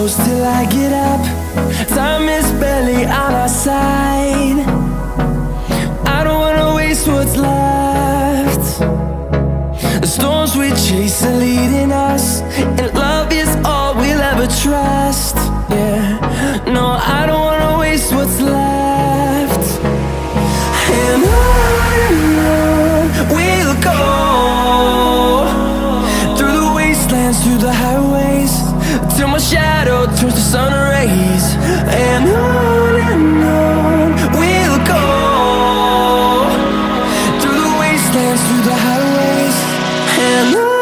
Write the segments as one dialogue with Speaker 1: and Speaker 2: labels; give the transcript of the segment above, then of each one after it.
Speaker 1: close till I get up. Time is barely on our side. I don't wanna waste what's left. The storms we chase are leading us, and love is all we'll ever trust. Yeah, no, I don't wanna waste what's left. And on we'll go, through the wastelands, through the highways, till my shadow turns to sun rays. And on we'll go, through the wastelands, through the highways, and on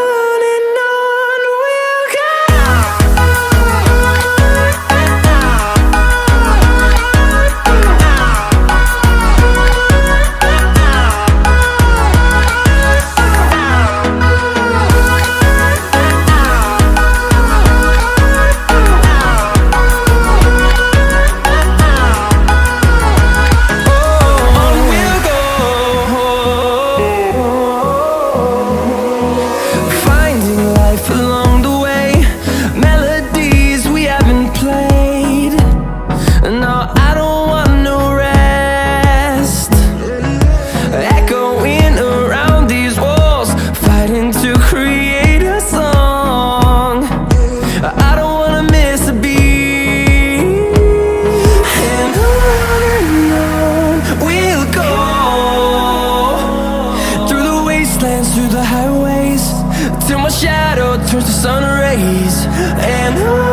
Speaker 1: we'll go. Through the highways, till my shadow turns to sun rays. And on